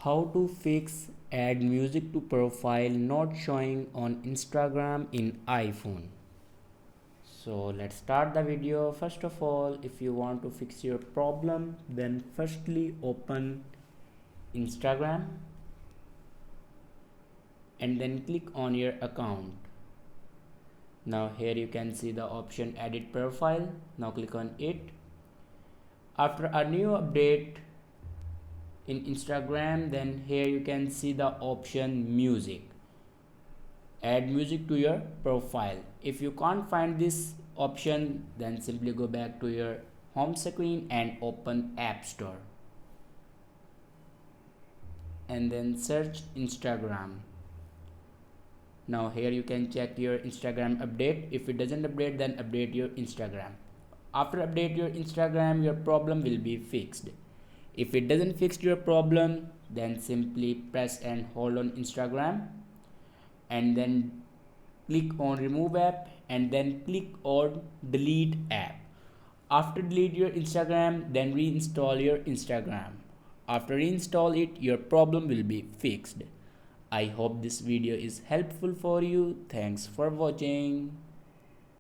How to fix add music to profile not showing on Instagram in iPhone. So let's start the video. First of all, if you want to fix your problem, then firstly open Instagram and then click on your account. Now here you can see the option edit profile. Now click on it. After a new update in Instagram, then here you can see the option music. Add music to your profile. If you can't find this option, then simply go back to your home screen and open App Store and then search Instagram. Now here you can check your Instagram update. If it doesn't update, then update your Instagram. After update your Instagram, your problem will be fixed. If it doesn't fix your problem, then simply press and hold on Instagram and then click on remove app and then click on delete app. After delete your Instagram, then reinstall your Instagram. After reinstall it, your problem will be fixed. I hope this video is helpful for you. Thanks for watching.